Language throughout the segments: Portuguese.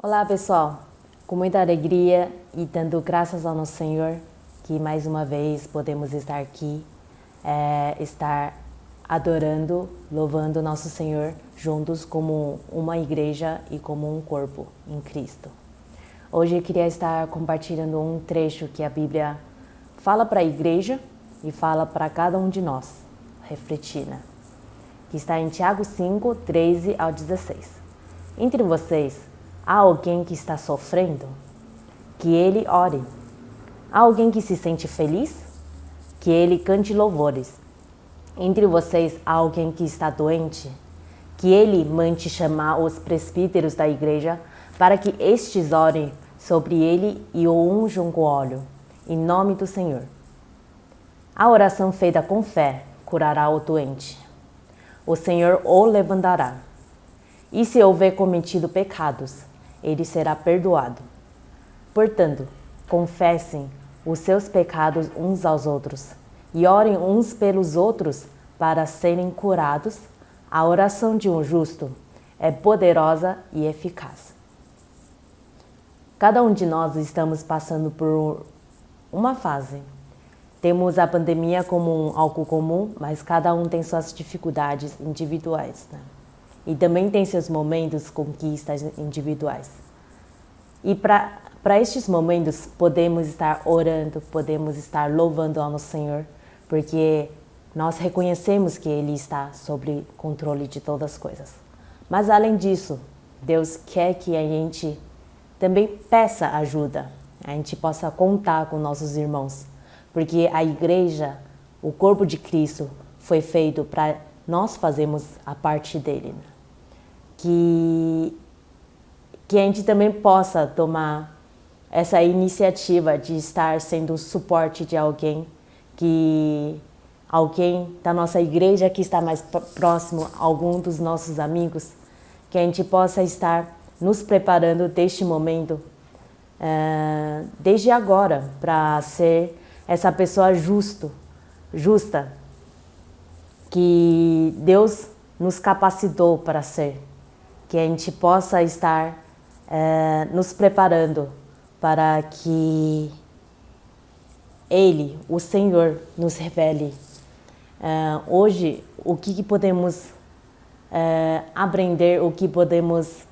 Olá pessoal, com muita alegria e dando graças ao nosso Senhor que mais uma vez podemos estar aqui, estar adorando, louvando nosso Senhor juntos como uma igreja e como um corpo em Cristo. Hoje eu queria estar compartilhando um trecho que a Bíblia fala para a igreja e fala para cada um de nós, refletir, né? Que está em Tiago 5, 13 ao 16. Entre vocês, há alguém que está sofrendo? Que ele ore. Há alguém que se sente feliz? Que ele cante louvores. Entre vocês, há alguém que está doente? Que ele mande chamar os presbíteros da igreja para que estes orem sobre ele e o unjam com óleo, em nome do Senhor. A oração feita com fé curará o doente. O Senhor o levantará. E se houver cometido pecados, ele será perdoado. Portanto, confessem os seus pecados uns aos outros e orem uns pelos outros para serem curados. A oração de um justo é poderosa e eficaz. Cada um de nós estamos passando por uma fase. Temos a pandemia como algo comum, mas cada um tem suas dificuldades individuais, né? E também tem seus momentos, conquistas individuais. E para estes momentos, podemos estar orando, podemos estar louvando ao nosso Senhor, porque nós reconhecemos que Ele está sob controle de todas as coisas. Mas além disso, Deus quer que a gente também peça ajuda, a gente possa contar com nossos irmãos, porque a igreja, o corpo de Cristo, foi feito para nós fazermos a parte dele. Né? Que a gente também possa tomar essa iniciativa de estar sendo o suporte de alguém, que alguém da nossa igreja que está mais próximo, algum dos nossos amigos, que a gente possa estar nos preparando deste momento, desde agora, para ser essa pessoa justa, que Deus nos capacitou para ser, que a gente possa estar nos preparando para que Ele, o Senhor, nos revele hoje o que podemos aprender, o que podemos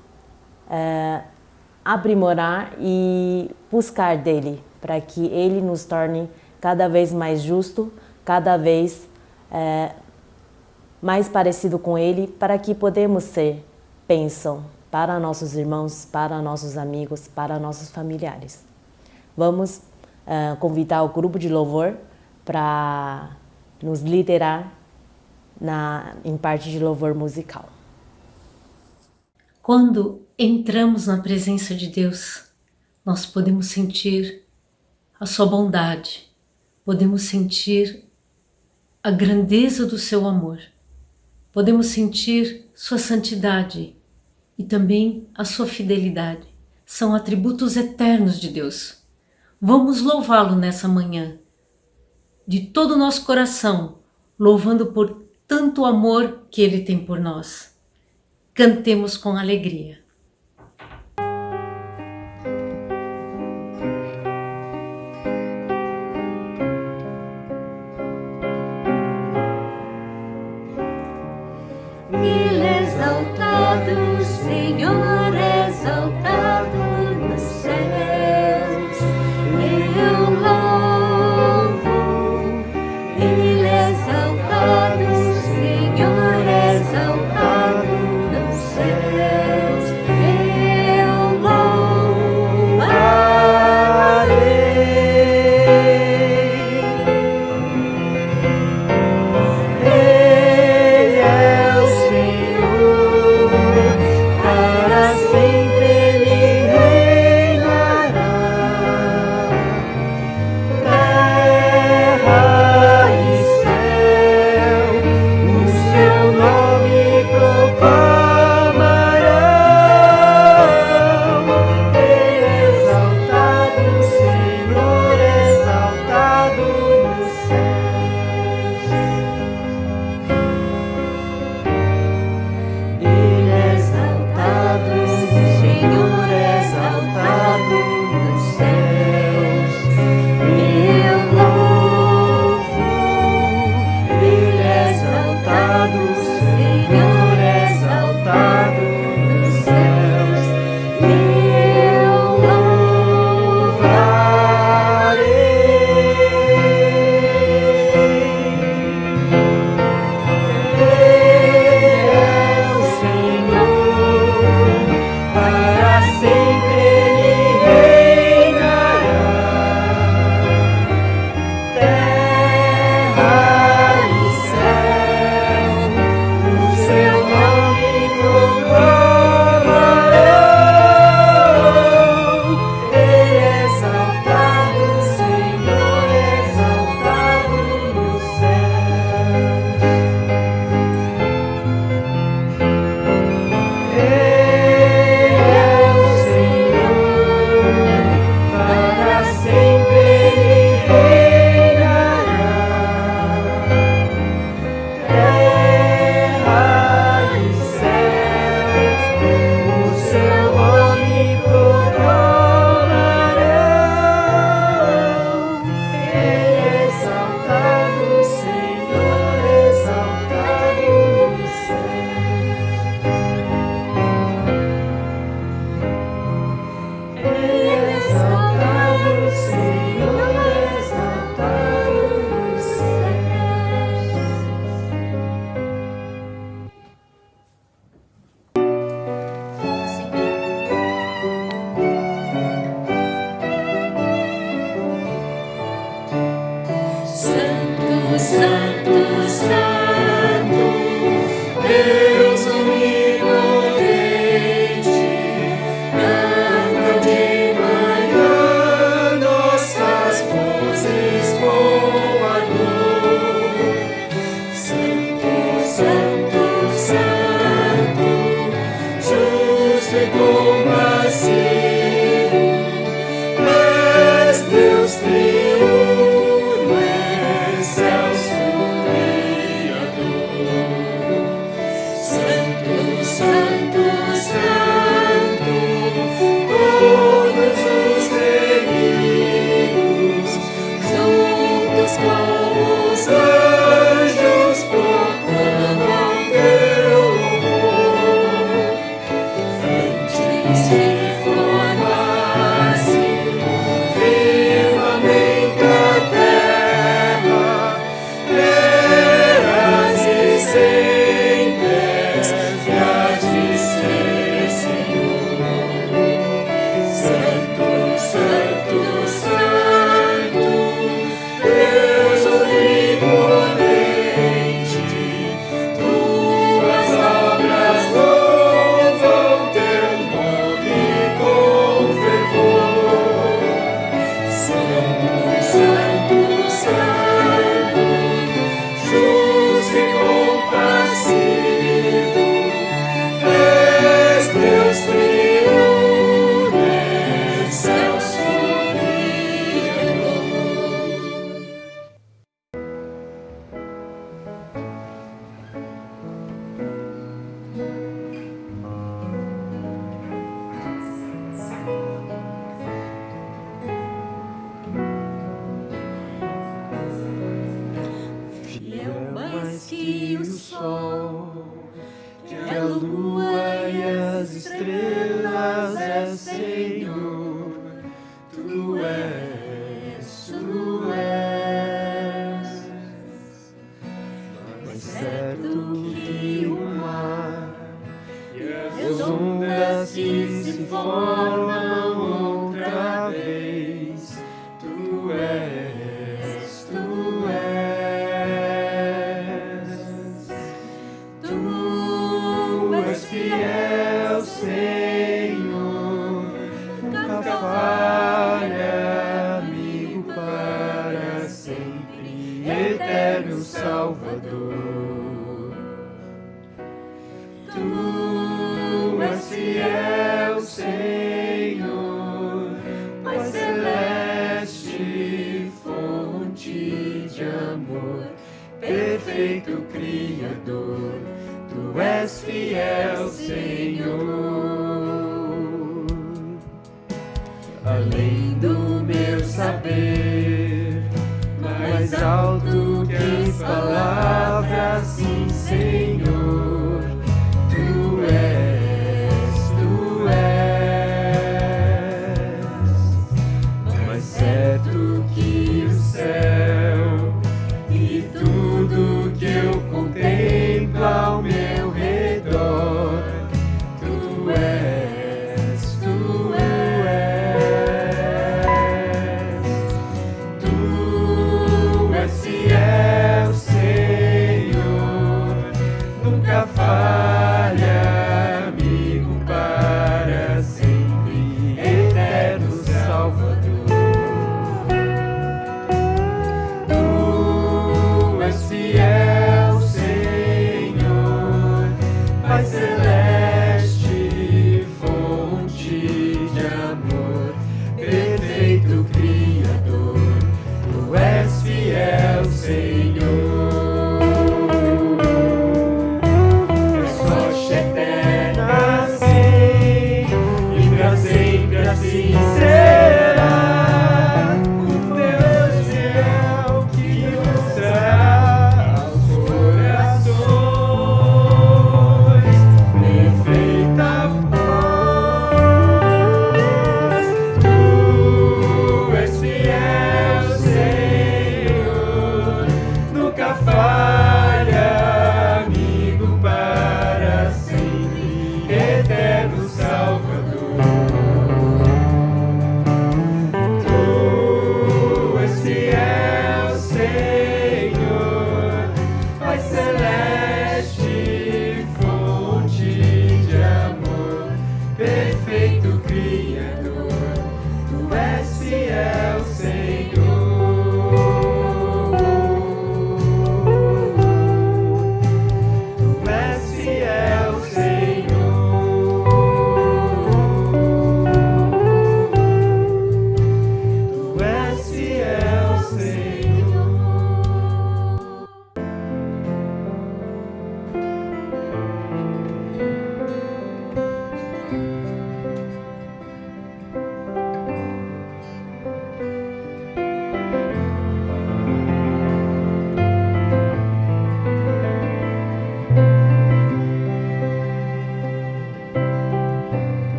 aprimorar e buscar dele, para que Ele nos torne cada vez mais justo, cada vez mais parecido com Ele, para que podemos ser bênção para nossos irmãos, para nossos amigos, para nossos familiares. Vamos convidar o grupo de louvor para nos liderar em parte de louvor musical. Quando entramos na presença de Deus, nós podemos sentir a sua bondade, podemos sentir a grandeza do seu amor, podemos sentir sua santidade e também a sua fidelidade. São atributos eternos de Deus. Vamos louvá-lo nessa manhã, de todo o nosso coração, louvando por tanto amor que Ele tem por nós. Cantemos com alegria. Ele é exaltado, Senhor é exaltado nos céus. Eu louvo. Ele é exaltado, Senhor é exaltado nos céus.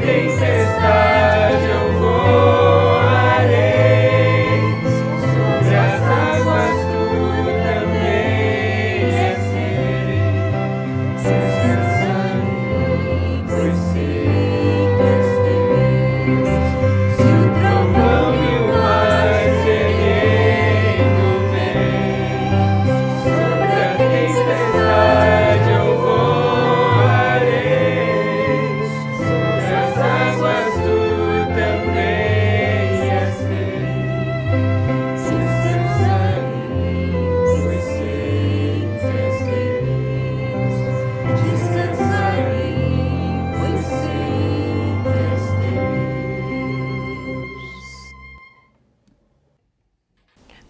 tempestade eu voarei, sobre as águas tu também és rei. Descansarei, pois sei que és Deus. Se o trovão e o mar sereno vem, sobre a tempestade eu voarei, sobre as águas tu também és rei. Descansarei, pois sei que és Deus. Descansarei, pois sei que és Deus.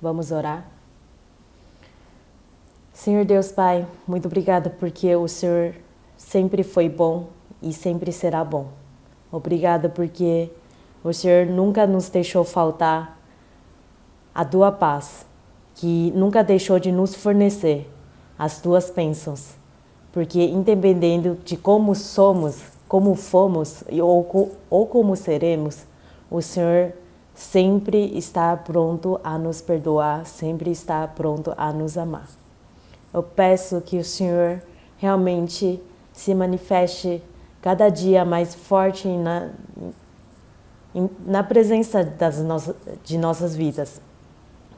Vamos orar? Senhor Deus Pai, muito obrigada porque o Senhor sempre foi bom e sempre será bom. Obrigada porque o Senhor nunca nos deixou faltar a tua paz, que nunca deixou de nos fornecer as tuas bênçãos. Porque independente de como somos, como fomos ou como seremos, o Senhor sempre está pronto a nos perdoar, sempre está pronto a nos amar. Eu peço que o Senhor realmente se manifeste cada dia mais forte na presença de nossas vidas,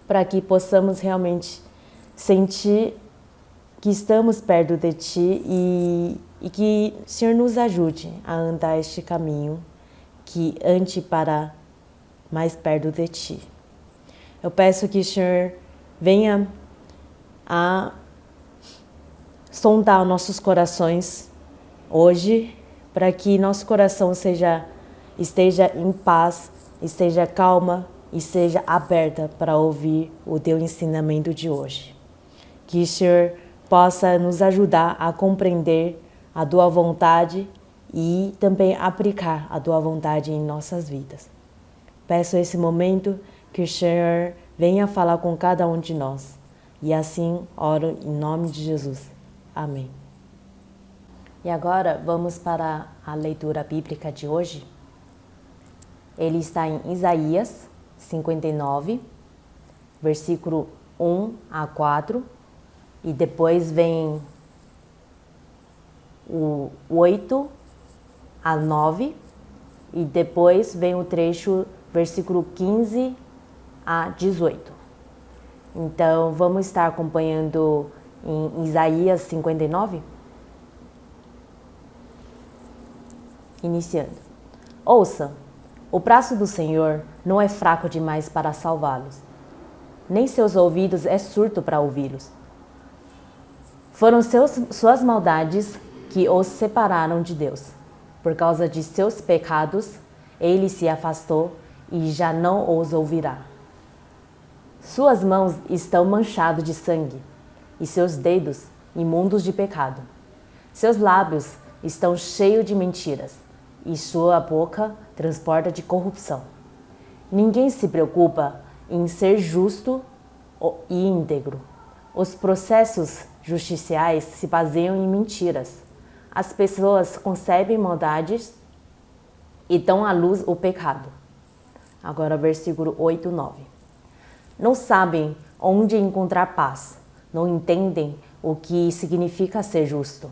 para que possamos realmente sentir que estamos perto de Ti e que o Senhor nos ajude a andar este caminho que ande para mais perto de Ti. Eu peço que o Senhor venha a sondar nossos corações hoje, para que nosso coração esteja em paz, esteja calma e seja aberta para ouvir o Teu ensinamento de hoje. Que o Senhor possa nos ajudar a compreender a Tua vontade e também aplicar a Tua vontade em nossas vidas. Peço esse momento que o Senhor venha falar com cada um de nós. E assim oro em nome de Jesus. Amém. E agora vamos para a leitura bíblica de hoje. Ele está em Isaías 59, versículo 1 a 4. E depois vem o 8 a 9. E depois vem o trecho versículo 15 a 18. Então, vamos estar acompanhando em Isaías 59? Iniciando. Ouça, o braço do Senhor não é fraco demais para salvá-los, nem seus ouvidos é surdo para ouvi-los. Foram suas maldades que os separaram de Deus. Por causa de seus pecados, ele se afastou e já não os ouvirá. Suas mãos estão manchadas de sangue, e seus dedos imundos de pecado. Seus lábios estão cheios de mentiras, e sua boca transporta de corrupção. Ninguém se preocupa em ser justo e íntegro. Os processos judiciais se baseiam em mentiras. As pessoas concebem maldades e dão à luz o pecado. Agora, versículo 8 e 9. Não sabem onde encontrar paz, não entendem o que significa ser justo.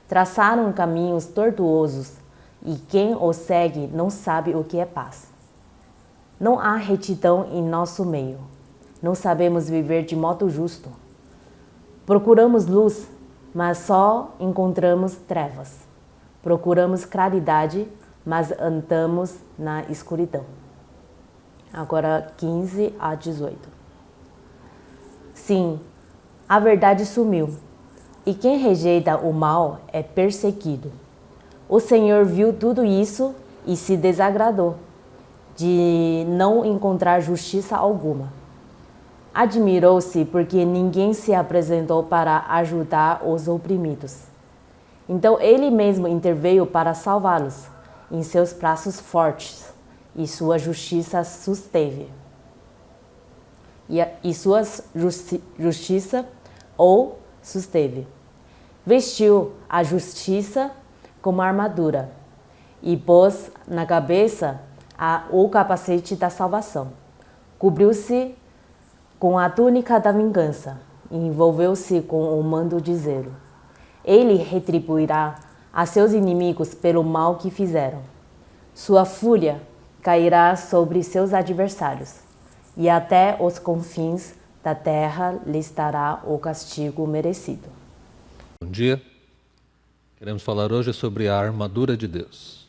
Traçaram caminhos tortuosos e quem os segue não sabe o que é paz. Não há retidão em nosso meio, não sabemos viver de modo justo. Procuramos luz, mas só encontramos trevas. Procuramos claridade, mas andamos na escuridão. Agora 15 a 18. Sim, a verdade sumiu, e quem rejeita o mal é perseguido. O Senhor viu tudo isso e se desagradou de não encontrar justiça alguma. Admirou-se porque ninguém se apresentou para ajudar os oprimidos. Então ele mesmo interveio para salvá-los em seus braços fortes, e sua justiça susteve. E sua justiça ou susteve. Vestiu a justiça como armadura e pôs na cabeça o capacete da salvação. Cobriu-se com a túnica da vingança e envolveu-se com o manto de zelo. Ele retribuirá a seus inimigos pelo mal que fizeram. Sua fúria cairá sobre seus adversários, e até os confins da terra lhes dará o castigo merecido. Bom dia. Queremos falar hoje sobre a armadura de Deus.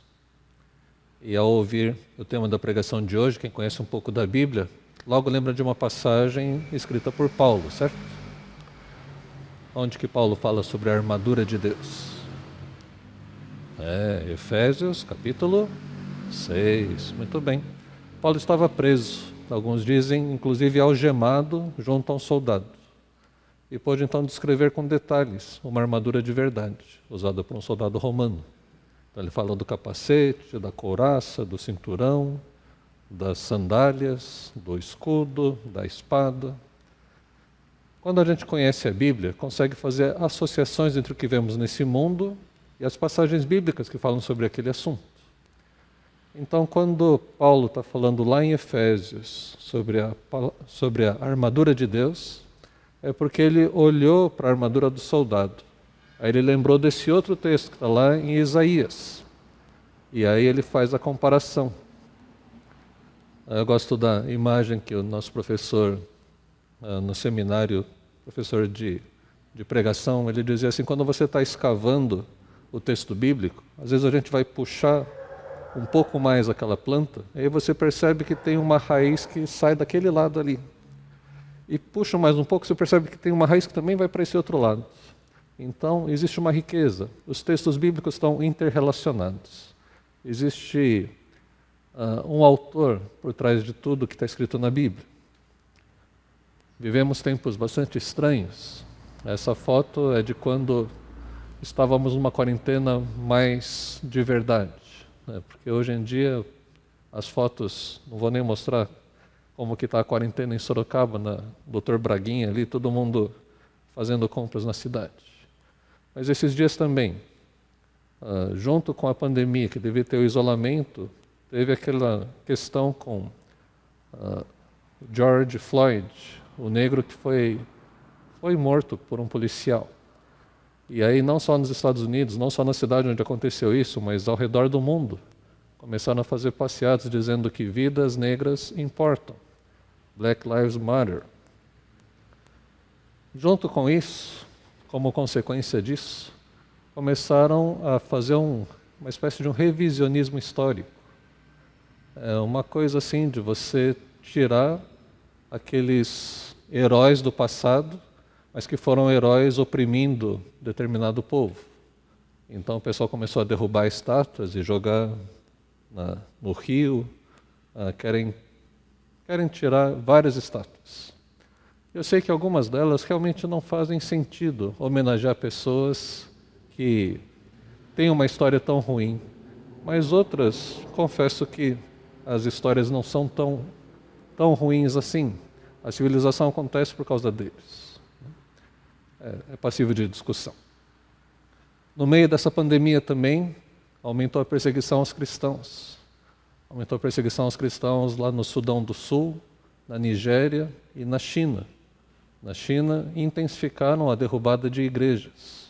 E ao ouvir o tema da pregação de hoje, quem conhece um pouco da Bíblia, logo lembra de uma passagem escrita por Paulo, certo? Onde que Paulo fala sobre a armadura de Deus? Efésios, capítulo 6. Muito bem. Paulo estava preso, alguns dizem, inclusive algemado junto a um soldado. E pôde então descrever com detalhes uma armadura de verdade, usada por um soldado romano. Então ele fala do capacete, da couraça, do cinturão, das sandálias, do escudo, da espada. Quando a gente conhece a Bíblia, consegue fazer associações entre o que vemos nesse mundo e as passagens bíblicas que falam sobre aquele assunto. Então, quando Paulo está falando lá em Efésios sobre a armadura de Deus, é porque ele olhou para a armadura do soldado. Aí ele lembrou desse outro texto que está lá em Isaías. E aí ele faz a comparação. Eu gosto da imagem que o nosso professor, no seminário, professor de pregação, ele dizia assim, quando você está escavando o texto bíblico, às vezes a gente vai puxar um pouco mais aquela planta, aí você percebe que tem uma raiz que sai daquele lado ali. E puxa mais um pouco, você percebe que tem uma raiz que também vai para esse outro lado. Então, existe uma riqueza. Os textos bíblicos estão interrelacionados. Existe um autor por trás de tudo que está escrito na Bíblia. Vivemos tempos bastante estranhos. Essa foto é de quando estávamos numa quarentena mais de verdade. Porque hoje em dia, as fotos, não vou nem mostrar como que está a quarentena em Sorocaba, na Dr. Braguinha ali, todo mundo fazendo compras na cidade. Mas esses dias também, junto com a pandemia, que devia ter o isolamento, teve aquela questão com George Floyd, o negro que foi morto por um policial. E aí não só nos Estados Unidos, não só na cidade onde aconteceu isso, mas ao redor do mundo, começaram a fazer passeatas dizendo que vidas negras importam. Black Lives Matter. Junto com isso, como consequência disso, começaram a fazer uma espécie de um revisionismo histórico. É uma coisa assim de você tirar aqueles heróis do passado, mas que foram heróis oprimindo determinado povo. Então o pessoal começou a derrubar estátuas e jogar no rio, querem tirar várias estátuas. Eu sei que algumas delas realmente não fazem sentido homenagear pessoas que têm uma história tão ruim, mas outras, confesso que as histórias não são tão ruins assim. A civilização acontece por causa deles. É passível de discussão. No meio dessa pandemia também, aumentou a perseguição aos cristãos. Aumentou a perseguição aos cristãos lá no Sudão do Sul, na Nigéria e na China. Na China, intensificaram a derrubada de igrejas.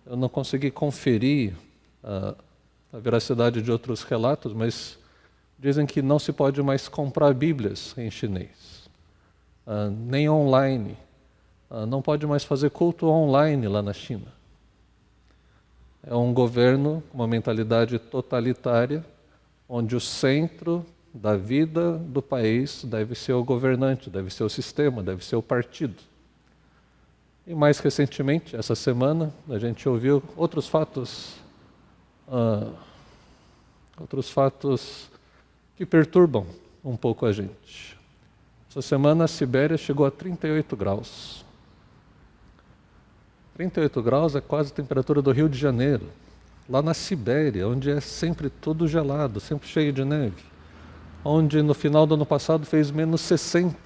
Eu não consegui conferir a veracidade de outros relatos, mas dizem que não se pode mais comprar Bíblias em chinês, nem online. Não pode mais fazer culto online lá na China. É um governo com uma mentalidade totalitária, onde o centro da vida do país deve ser o governante, deve ser o sistema, deve ser o partido. E mais recentemente, essa semana, a gente ouviu outros fatos que perturbam um pouco a gente. Essa semana a Sibéria chegou a 38 graus. 38 graus é quase a temperatura do Rio de Janeiro. Lá na Sibéria, onde é sempre tudo gelado, sempre cheio de neve. Onde no final do ano passado fez menos 60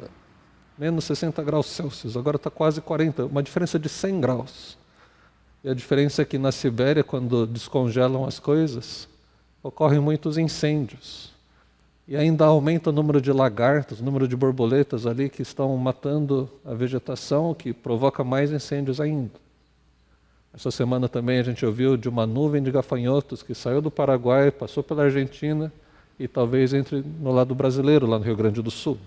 graus Celsius, agora está quase 40, uma diferença de 100 graus. E a diferença é que na Sibéria, quando descongelam as coisas, ocorrem muitos incêndios. E ainda aumenta o número de lagartos, o número de borboletas ali que estão matando a vegetação, o que provoca mais incêndios ainda. Essa semana também a gente ouviu de uma nuvem de gafanhotos que saiu do Paraguai, passou pela Argentina e talvez entre no lado brasileiro, lá no Rio Grande do Sul.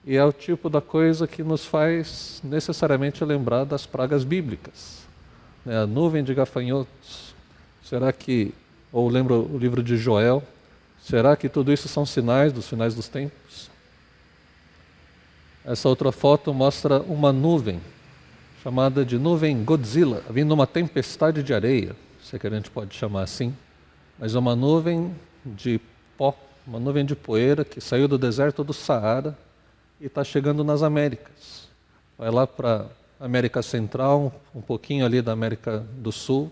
E é o tipo da coisa que nos faz necessariamente lembrar das pragas bíblicas. A nuvem de gafanhotos. Será que, ou lembra o livro de Joel, será que tudo isso são sinais dos finais dos tempos? Essa outra foto mostra uma nuvem, chamada de nuvem Godzilla, vindo uma tempestade de areia, se é que a gente pode chamar assim, mas uma nuvem de pó, uma nuvem de poeira que saiu do deserto do Saara e está chegando nas Américas. Vai lá para a América Central, um pouquinho ali da América do Sul,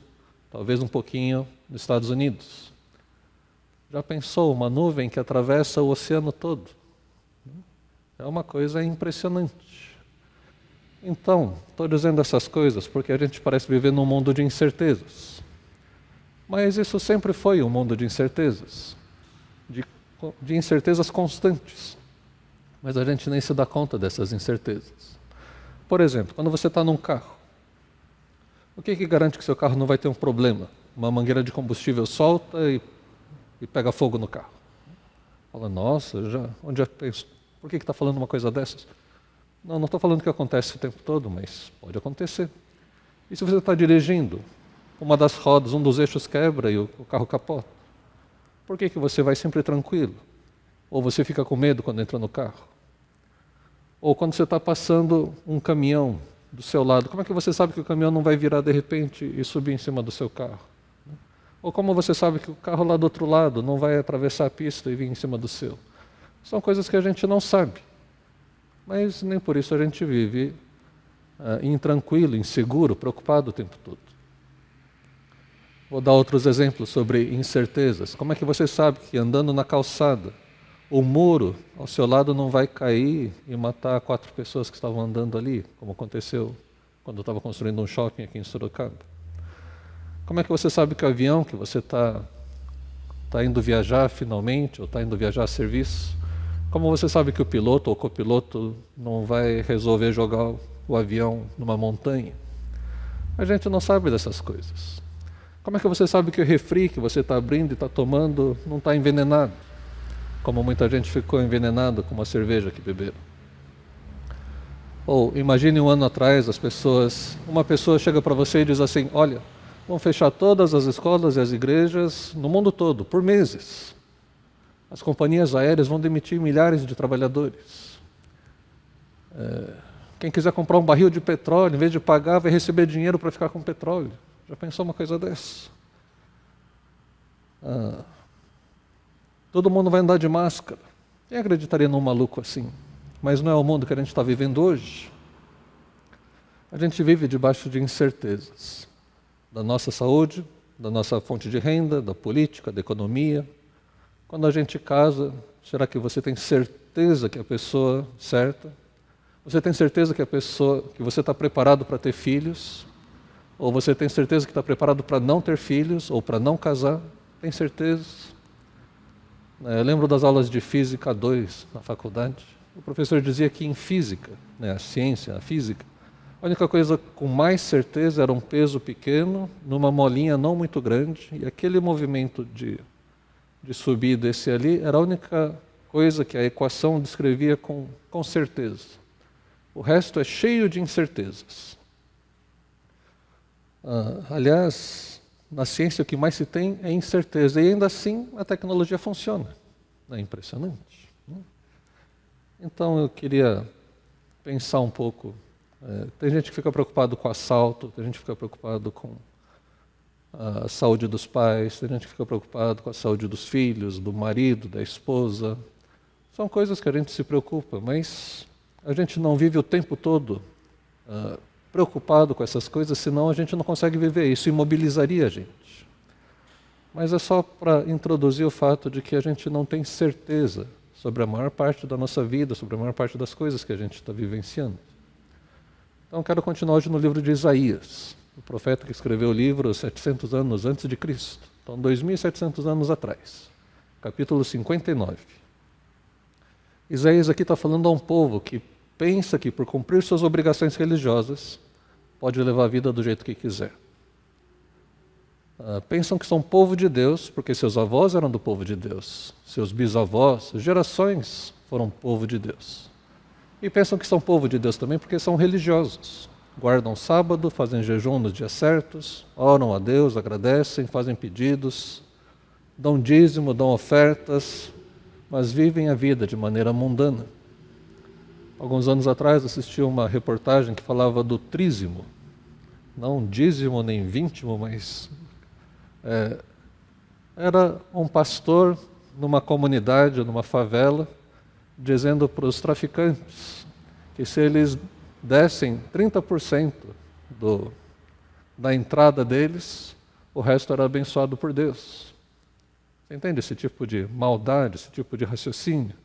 talvez um pouquinho nos Estados Unidos. Já pensou uma nuvem que atravessa o oceano todo? É uma coisa impressionante. Então, estou dizendo essas coisas porque a gente parece viver num mundo de incertezas. Mas isso sempre foi um mundo de incertezas, de incertezas constantes. Mas a gente nem se dá conta dessas incertezas. Por exemplo, quando você está num carro, o que garante que seu carro não vai ter um problema? Uma mangueira de combustível solta e pega fogo no carro. Fala, nossa, onde já penso? Por que está falando uma coisa dessas? Não estou falando que acontece o tempo todo, mas pode acontecer. E se você está dirigindo, uma das rodas, um dos eixos quebra e o carro capota? Por que você vai sempre tranquilo? Ou você fica com medo quando entra no carro? Ou quando você está passando um caminhão do seu lado, como é que você sabe que o caminhão não vai virar de repente e subir em cima do seu carro? Ou como você sabe que o carro lá do outro lado não vai atravessar a pista e vir em cima do seu? São coisas que a gente não sabe. Mas nem por isso a gente vive intranquilo, inseguro, preocupado o tempo todo. Vou dar outros exemplos sobre incertezas. Como é que você sabe que andando na calçada, o muro ao seu lado não vai cair e matar 4 pessoas que estavam andando ali, como aconteceu quando eu estava construindo um shopping aqui em Sorocaba? Como é que você sabe que o avião que você está indo viajar finalmente, ou está indo viajar a serviço, como você sabe que o piloto ou copiloto não vai resolver jogar o avião numa montanha? A gente não sabe dessas coisas. Como é que você sabe que o refri que você está abrindo e está tomando não está envenenado? Como muita gente ficou envenenada com uma cerveja que beberam. Ou imagine um ano atrás, uma pessoa chega para você e diz assim, olha, vão fechar todas as escolas e as igrejas no mundo todo, por meses. As companhias aéreas vão demitir milhares de trabalhadores. Quem quiser comprar um barril de petróleo, em vez de pagar, vai receber dinheiro para ficar com petróleo. Já pensou uma coisa dessa? Todo mundo vai andar de máscara. Quem acreditaria num maluco assim? Mas não é o mundo que a gente está vivendo hoje. A gente vive debaixo de incertezas. Da nossa saúde, da nossa fonte de renda, da política, da economia. Quando a gente casa, será que você tem certeza que é a pessoa certa? Você tem certeza que você está preparado para ter filhos? Ou você tem certeza que está preparado para não ter filhos, ou para não casar? Tem certeza? Eu lembro das aulas de Física 2 na faculdade. O professor dizia que em física, a ciência, a física, a única coisa com mais certeza era um peso pequeno numa molinha não muito grande, e aquele movimento de subir e descer ali era a única coisa que a equação descrevia com certeza. O resto é cheio de incertezas. Aliás, na ciência o que mais se tem é incerteza, e ainda assim a tecnologia funciona. É impressionante. Então eu queria pensar um pouco. Tem gente que fica preocupado com assalto, tem gente que fica preocupado com a saúde dos pais, tem gente que fica preocupado com a saúde dos filhos, do marido, da esposa. São coisas que a gente se preocupa, mas a gente não vive o tempo todo preocupado com essas coisas, senão a gente não consegue viver. Isso imobilizaria a gente. Mas é só para introduzir o fato de que a gente não tem certeza sobre a maior parte da nossa vida, sobre a maior parte das coisas que a gente está vivenciando. Então quero continuar hoje no livro de Isaías, o profeta que escreveu o livro 700 anos antes de Cristo. Então, 2.700 anos atrás, capítulo 59. Isaías aqui está falando a um povo que pensa que, por cumprir suas obrigações religiosas, pode levar a vida do jeito que quiser. Pensam que são povo de Deus, porque seus avós eram do povo de Deus, seus bisavós, gerações foram povo de Deus. E pensam que são povo de Deus também porque são religiosos. Guardam o sábado, fazem jejum nos dias certos, oram a Deus, agradecem, fazem pedidos, dão dízimo, dão ofertas, mas vivem a vida de maneira mundana. Alguns anos atrás assisti uma reportagem que falava do trízimo, não dízimo nem vintimo, mas era um pastor numa comunidade, numa favela, dizendo para os traficantes que se eles dessem 30% da entrada deles, o resto era abençoado por Deus. Você entende esse tipo de maldade, esse tipo de raciocínio?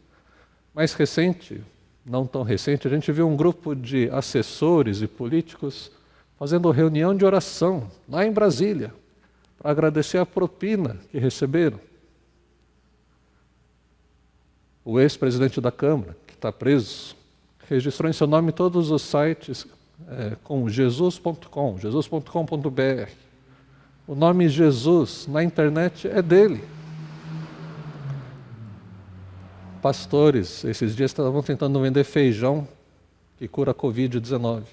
Mais recente, não tão recente, a gente viu um grupo de assessores e políticos fazendo reunião de oração lá em Brasília, para agradecer a propina que receberam. O ex-presidente da Câmara, que está preso, registrou em seu nome todos os sites com jesus.com, jesus.com.br. O nome Jesus na internet é dele. Pastores, esses dias estavam tentando vender feijão que cura a Covid-19.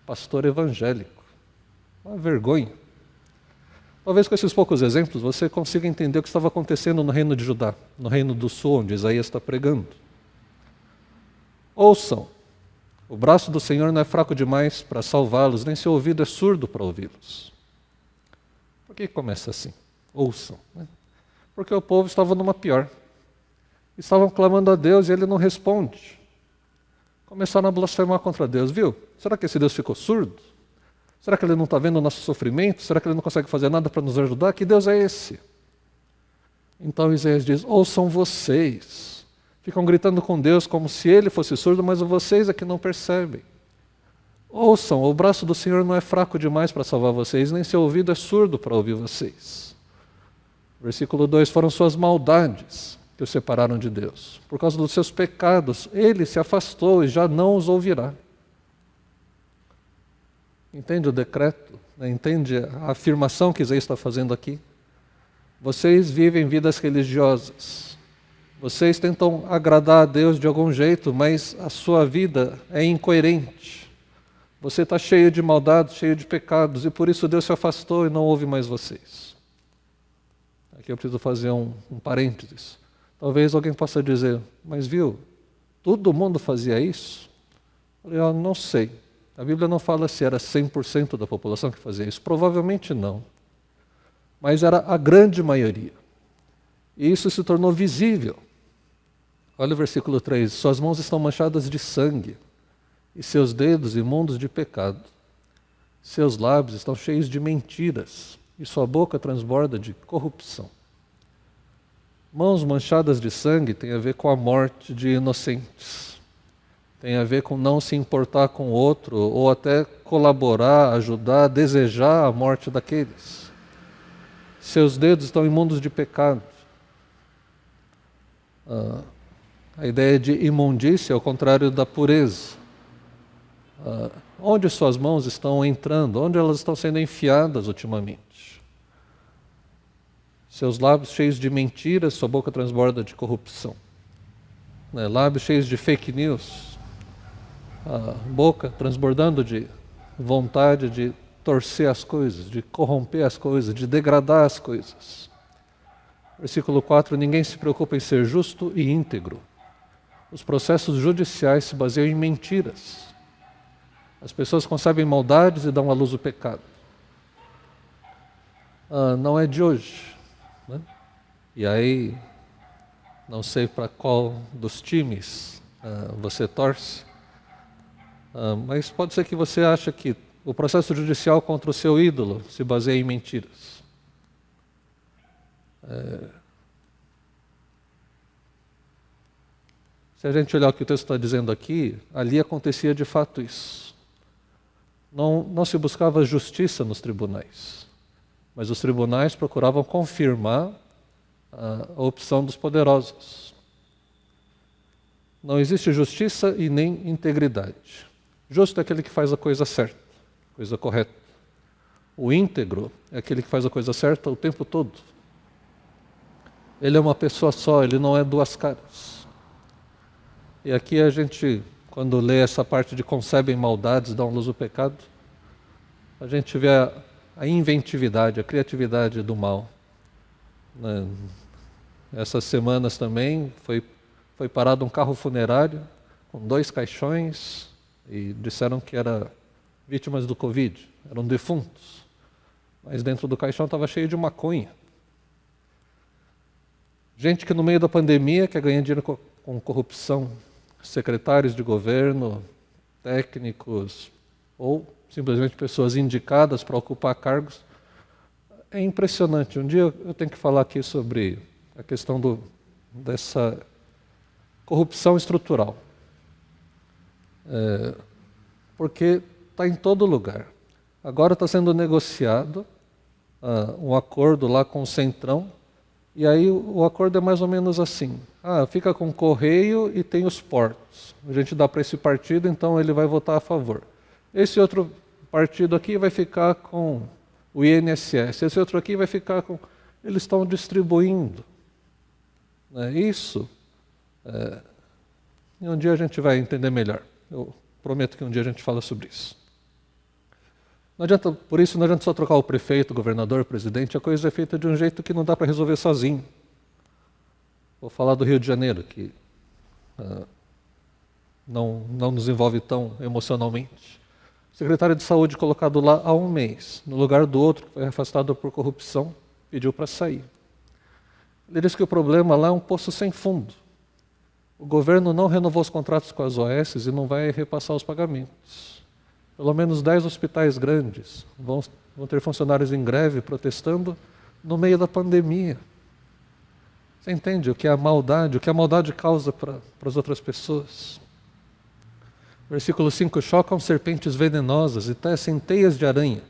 Pastor evangélico. Uma vergonha. Talvez com esses poucos exemplos você consiga entender o que estava acontecendo no reino de Judá, no reino do sul, onde Isaías está pregando. Ouçam, o braço do Senhor não é fraco demais para salvá-los, nem seu ouvido é surdo para ouvi-los. Por que começa assim? Ouçam. Né? Porque o povo estava numa pior. Estavam clamando a Deus e ele não responde. Começaram a blasfemar contra Deus, viu? Será que esse Deus ficou surdo? Será que ele não está vendo o nosso sofrimento? Será que ele não consegue fazer nada para nos ajudar? Que Deus é esse? Então Isaías diz, ouçam vocês. Ficam gritando com Deus como se ele fosse surdo, mas vocês é que não percebem. Ouçam, o braço do Senhor não é fraco demais para salvar vocês, nem seu ouvido é surdo para ouvir vocês. Versículo 2, foram suas maldades que os separaram de Deus. Por causa dos seus pecados, ele se afastou e já não os ouvirá. Entende o decreto? Entende a afirmação que Isaías está fazendo aqui? Vocês vivem vidas religiosas. Vocês tentam agradar a Deus de algum jeito, mas a sua vida é incoerente. Você está cheio de maldade, cheio de pecados, e por isso Deus se afastou e não ouve mais vocês. Aqui eu preciso fazer um parênteses. Talvez alguém possa dizer, mas viu, todo mundo fazia isso? Eu não sei. A Bíblia não fala se era 100% da população que fazia isso. Provavelmente não. Mas era a grande maioria. E isso se tornou visível. Olha o versículo 3. Suas mãos estão manchadas de sangue, e seus dedos imundos de pecado. Seus lábios estão cheios de mentiras, e sua boca transborda de corrupção. Mãos manchadas de sangue tem a ver com a morte de inocentes. Tem a ver com não se importar com o outro, ou até colaborar, ajudar, desejar a morte daqueles. Seus dedos estão imundos de pecado. A ideia de imundícia é o contrário da pureza. Onde suas mãos estão entrando? Onde elas estão sendo enfiadas ultimamente? Seus lábios cheios de mentiras, sua boca transborda de corrupção. Lábios cheios de fake news. A boca transbordando de vontade de torcer as coisas, de corromper as coisas, de degradar as coisas. Versículo 4, ninguém se preocupa em ser justo e íntegro. Os processos judiciais se baseiam em mentiras. As pessoas concebem maldades e dão à luz o pecado. Não é de hoje. Né? E aí, não sei para qual dos times você torce, mas pode ser que você ache que o processo judicial contra o seu ídolo se baseia em mentiras. Se a gente olhar o que o texto está dizendo aqui, ali acontecia de fato isso. Não se buscava justiça nos tribunais. mas os tribunais procuravam confirmar a opção dos poderosos. Não existe justiça e nem integridade. Justo é aquele que faz a coisa certa, coisa correta. O íntegro é aquele que faz a coisa certa o tempo todo. Ele é uma pessoa só, ele não é duas caras. E aqui a gente, quando lê essa parte de concebem maldades, dão luz ao pecado, a gente vê a inventividade, a criatividade do mal. Essas semanas também foi parado um carro funerário com 2 caixões e disseram que eram vítimas do Covid, eram defuntos. Mas dentro do caixão estava cheio de maconha. Gente que no meio da pandemia quer ganhar dinheiro com corrupção, secretários de governo, técnicos ou simplesmente pessoas indicadas para ocupar cargos. É impressionante. Um dia eu tenho que falar aqui sobre a questão dessa corrupção estrutural. Porque está em todo lugar. Agora está sendo negociado um acordo lá com o Centrão, e aí o acordo é mais ou menos assim. Fica com o Correio e tem os portos. A gente dá para esse partido, então ele vai votar a favor. Esse outro partido aqui vai ficar com o INSS, esse outro aqui vai ficar com... Eles estão distribuindo. Isso, e um dia a gente vai entender melhor. Eu prometo que um dia a gente fala sobre isso. Não adianta, por isso não adianta só trocar o prefeito, o governador, o presidente, a coisa é feita de um jeito que não dá para resolver sozinho. Vou falar do Rio de Janeiro, que não nos envolve tão emocionalmente. O secretário de Saúde colocado lá há 1 mês, no lugar do outro, que foi afastado por corrupção, pediu para sair. Ele disse que o problema lá é um poço sem fundo. O governo não renovou os contratos com as OS e não vai repassar os pagamentos. Pelo menos 10 hospitais grandes vão ter funcionários em greve protestando no meio da pandemia. Você entende o que é a maldade causa para as outras pessoas? Versículo 5, chocam serpentes venenosas e tecem teias de aranha.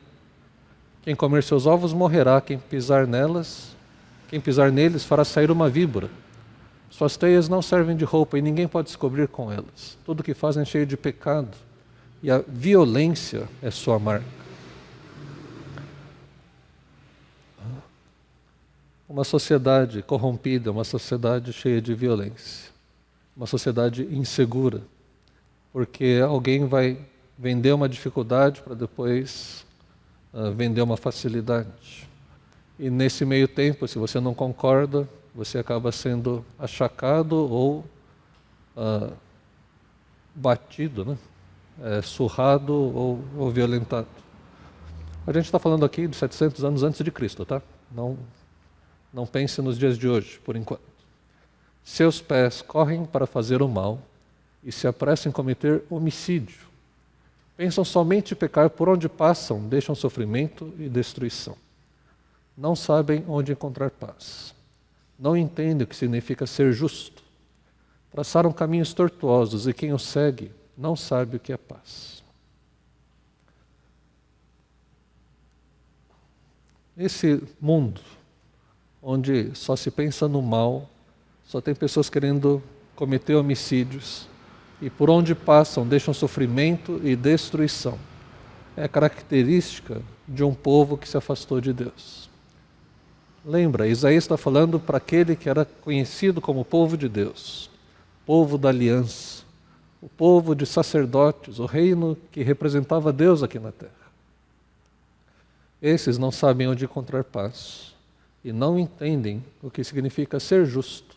Quem comer seus ovos morrerá, quem pisar neles fará sair uma víbora. Suas teias não servem de roupa e ninguém pode se cobrir com elas. Tudo o que fazem é cheio de pecado e a violência é sua marca. Uma sociedade corrompida, uma sociedade cheia de violência, uma sociedade insegura, porque alguém vai vender uma dificuldade para depois vender uma facilidade. E nesse meio tempo, se você não concorda, você acaba sendo achacado ou batido, né? Surrado ou violentado. A gente está falando aqui de 700 anos antes de Cristo, tá? Não pense nos dias de hoje, por enquanto. Seus pés correm para fazer o mal e se apressam em cometer homicídio. Pensam somente em pecar, por onde passam, deixam sofrimento e destruição. Não sabem onde encontrar paz. Não entendem o que significa ser justo. Traçaram caminhos tortuosos e quem os segue não sabe o que é paz. Esse mundo, onde só se pensa no mal, só tem pessoas querendo cometer homicídios, e por onde passam deixam sofrimento e destruição, é a característica de um povo que se afastou de Deus. Lembra, Isaías está falando para aquele que era conhecido como povo de Deus, povo da aliança, o povo de sacerdotes, o reino que representava Deus aqui na terra. Esses não sabem onde encontrar paz e não entendem o que significa ser justo.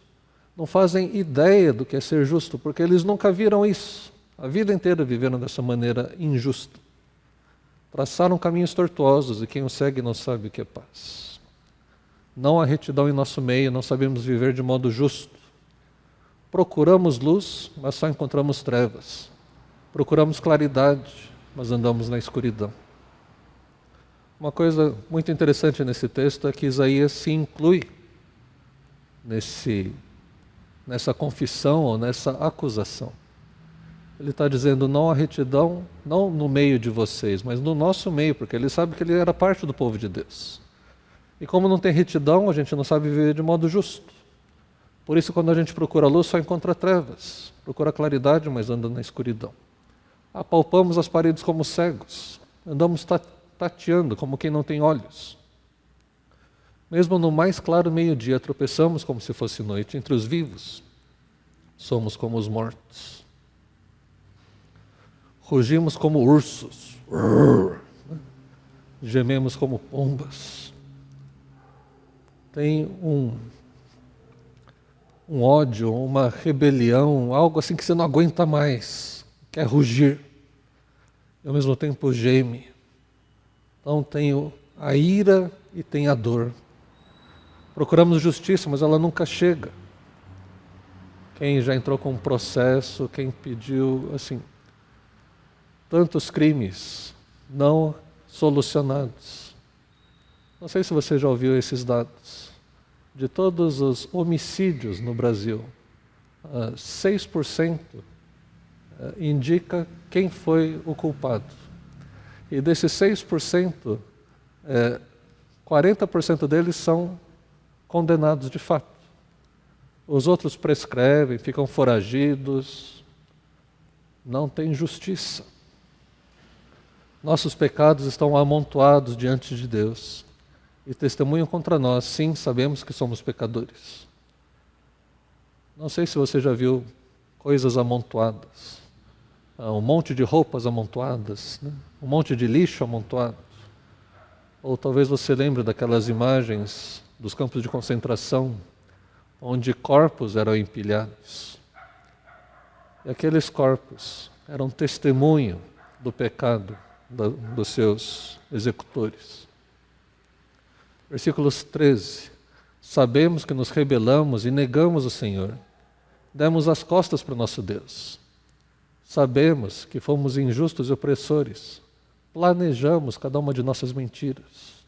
Não fazem ideia do que é ser justo, porque eles nunca viram isso. A vida inteira viveram dessa maneira injusta. Traçaram caminhos tortuosos e quem os segue não sabe o que é paz. Não há retidão em nosso meio, não sabemos viver de modo justo. Procuramos luz, mas só encontramos trevas. Procuramos claridade, mas andamos na escuridão. Uma coisa muito interessante nesse texto é que Isaías se inclui nessa confissão ou nessa acusação. Ele está dizendo, não há retidão, não no meio de vocês, mas no nosso meio, porque ele sabe que ele era parte do povo de Deus. E como não tem retidão, a gente não sabe viver de modo justo. Por isso, quando a gente procura a luz, só encontra trevas. Procura a claridade, mas anda na escuridão. Apalpamos as paredes como cegos. Andamos tateando como quem não tem olhos. Mesmo no mais claro meio-dia, tropeçamos como se fosse noite. Entre os vivos, somos como os mortos. Rugimos como ursos. Gememos como pombas. Tem um ódio, uma rebelião, algo assim que você não aguenta mais, quer rugir, e ao mesmo tempo geme. Então tem a ira e tem a dor. Procuramos justiça, mas ela nunca chega. Quem já entrou com um processo, quem pediu, assim, tantos crimes não solucionados. Não sei se você já ouviu esses dados. De todos os homicídios no Brasil, 6% indica quem foi o culpado. E desses 6%, 40% deles são condenados de fato. Os outros prescrevem, ficam foragidos. Não tem justiça. Nossos pecados estão amontoados diante de Deus. E testemunham contra nós, sim, sabemos que somos pecadores. Não sei se você já viu coisas amontoadas, um monte de roupas amontoadas, né? Um monte de lixo amontoado. Ou talvez você lembre daquelas imagens dos campos de concentração, onde corpos eram empilhados. E aqueles corpos eram testemunho do pecado dos seus executores. Versículos 13. Sabemos que nos rebelamos e negamos o Senhor. Demos as costas para o nosso Deus. Sabemos que fomos injustos e opressores. Planejamos cada uma de nossas mentiras.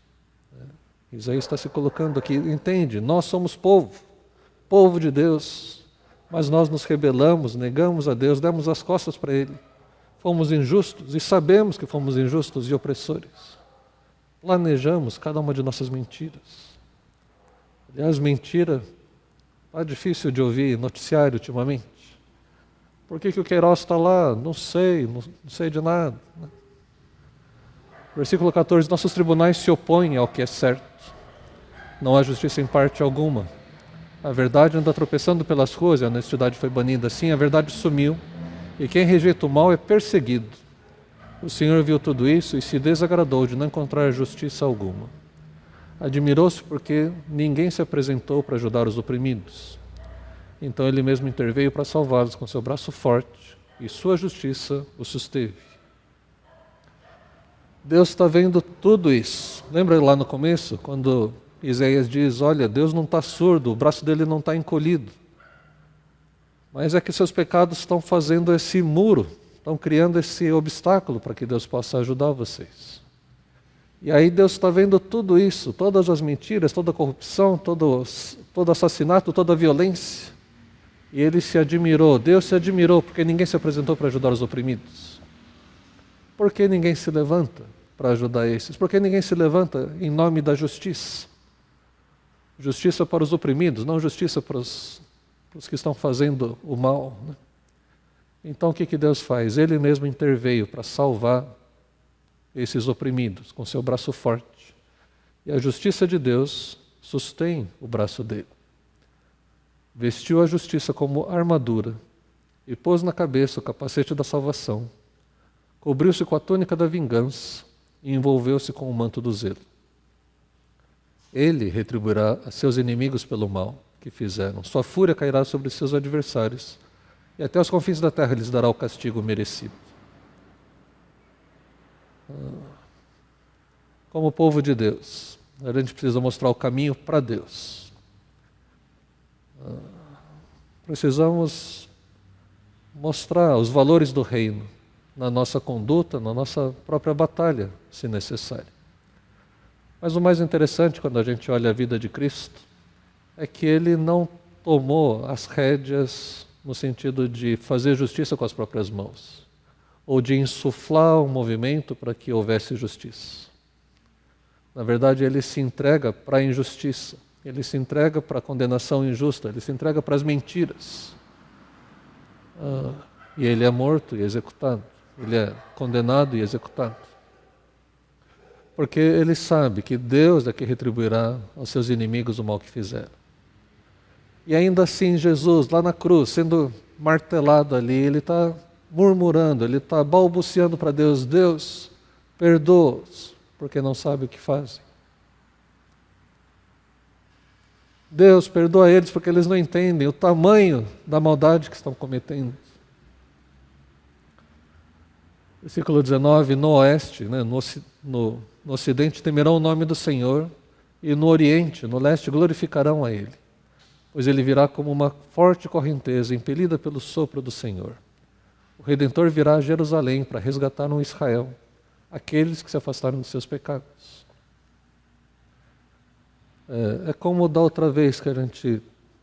Isaías está se colocando aqui, entende? Nós somos povo de Deus, mas nós nos rebelamos, negamos a Deus, demos as costas para Ele. Fomos injustos e sabemos que fomos injustos e opressores. Planejamos cada uma de nossas mentiras. Aliás, mentira está difícil de ouvir noticiário ultimamente. Por que o Queiroz está lá? Não sei de nada. Versículo 14, nossos tribunais se opõem ao que é certo. Não há justiça em parte alguma. A verdade anda tropeçando pelas ruas e a honestidade foi banida. Sim, a verdade sumiu e quem rejeita o mal é perseguido. O Senhor viu tudo isso e se desagradou de não encontrar justiça alguma. Admirou-se porque ninguém se apresentou para ajudar os oprimidos. Então Ele mesmo interveio para salvá-los com seu braço forte e sua justiça os susteve. Deus está vendo tudo isso. Lembra lá no começo, quando Isaías diz, olha, Deus não está surdo, o braço dele não está encolhido. Mas é que seus pecados estão fazendo esse muro, estão criando esse obstáculo para que Deus possa ajudar vocês. E aí Deus está vendo tudo isso, todas as mentiras, toda a corrupção, todo assassinato, toda a violência. E Ele se admirou, Deus se admirou, porque ninguém se apresentou para ajudar os oprimidos. Por que ninguém se levanta para ajudar esses? Por que ninguém se levanta em nome da justiça? Justiça para os oprimidos, não justiça para os que estão fazendo o mal, né? Então o que Deus faz? Ele mesmo interveio para salvar esses oprimidos com seu braço forte. E a justiça de Deus sustém o braço dele. Vestiu a justiça como armadura e pôs na cabeça o capacete da salvação. Cobriu-se com a túnica da vingança e envolveu-se com o manto do zelo. Ele retribuirá a seus inimigos pelo mal que fizeram. Sua fúria cairá sobre seus adversários e até os confins da terra lhes dará o castigo merecido. Como povo de Deus, a gente precisa mostrar o caminho para Deus. Precisamos mostrar os valores do reino na nossa conduta, na nossa própria batalha, se necessário. Mas o mais interessante quando a gente olha a vida de Cristo é que Ele não tomou as rédeas no sentido de fazer justiça com as próprias mãos, ou de insuflar um movimento para que houvesse justiça. Na verdade, ele se entrega para a injustiça, ele se entrega para a condenação injusta, ele se entrega para as mentiras. E ele é morto e executado, ele é condenado e executado. Porque ele sabe que Deus é que retribuirá aos seus inimigos o mal que fizeram. E ainda assim, Jesus, lá na cruz, sendo martelado ali, ele está murmurando, ele está balbuciando para Deus: Deus, perdoa-os, porque não sabe o que fazem. Deus, perdoa eles porque eles não entendem o tamanho da maldade que estão cometendo. Versículo 19, no oeste, né, no ocidente temerão o nome do Senhor, e no oriente, no leste, glorificarão a Ele, pois Ele virá como uma forte correnteza, impelida pelo sopro do Senhor. O Redentor virá a Jerusalém para resgatar um Israel, aqueles que se afastaram dos seus pecados. É como da outra vez que a gente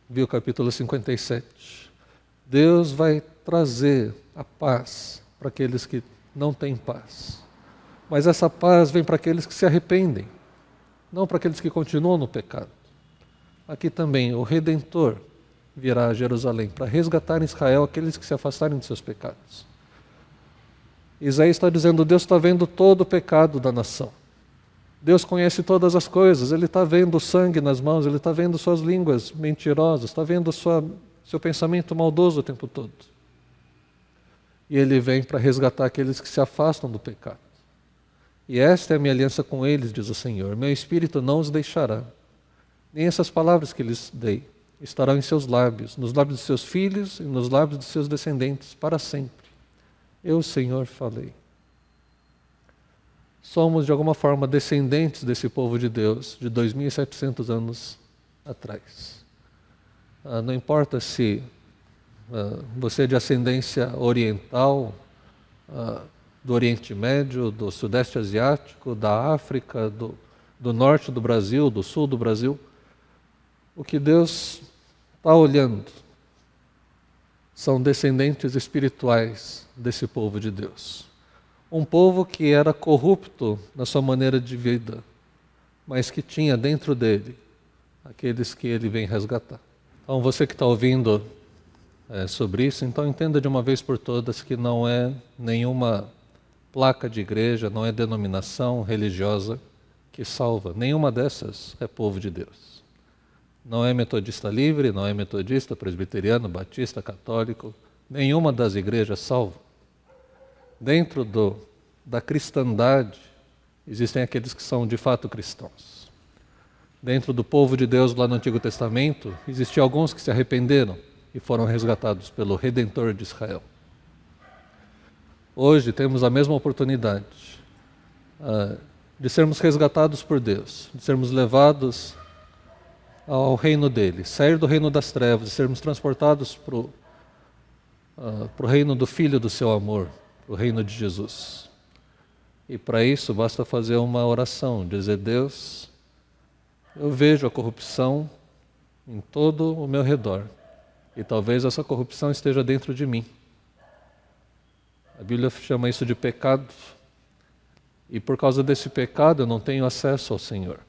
viu o capítulo 57. Deus vai trazer a paz para aqueles que não têm paz. Mas essa paz vem para aqueles que se arrependem, não para aqueles que continuam no pecado. Aqui também o Redentor virá a Jerusalém para resgatar em Israel aqueles que se afastarem dos seus pecados. Isaías está dizendo: Deus está vendo todo o pecado da nação. Deus conhece todas as coisas, Ele está vendo o sangue nas mãos, Ele está vendo suas línguas mentirosas, está vendo seu pensamento maldoso o tempo todo. E Ele vem para resgatar aqueles que se afastam do pecado. E esta é a minha aliança com eles, diz o Senhor: meu Espírito não os deixará, nem essas palavras que lhes dei estarão em seus lábios, nos lábios dos seus filhos e nos lábios dos seus descendentes, para sempre. Eu, Senhor, falei. Somos, de alguma forma, descendentes desse povo de Deus de 2.700 anos atrás. Não importa se você é de ascendência oriental, do Oriente Médio, do Sudeste Asiático, da África, do Norte do Brasil, do Sul do Brasil, o que Deus está olhando são descendentes espirituais desse povo de Deus. Um povo que era corrupto na sua maneira de vida, mas que tinha dentro dele aqueles que ele vem resgatar. Então você que está ouvindo sobre isso, então entenda de uma vez por todas que não é nenhuma placa de igreja, não é denominação religiosa que salva. Nenhuma dessas é povo de Deus. Não é metodista livre, não é metodista, presbiteriano, batista, católico. Nenhuma das igrejas salva. Dentro da cristandade, existem aqueles que são de fato cristãos. Dentro do povo de Deus lá no Antigo Testamento, existiam alguns que se arrependeram e foram resgatados pelo Redentor de Israel. Hoje temos a mesma oportunidade de sermos resgatados por Deus, de sermos levados ao reino dele, sair do reino das trevas, de sermos transportados para o reino do Filho do seu amor, para o reino de Jesus. E para isso basta fazer uma oração, dizer: Deus, eu vejo a corrupção em todo o meu redor, e talvez essa corrupção esteja dentro de mim. A Bíblia chama isso de pecado, e por causa desse pecado eu não tenho acesso ao Senhor.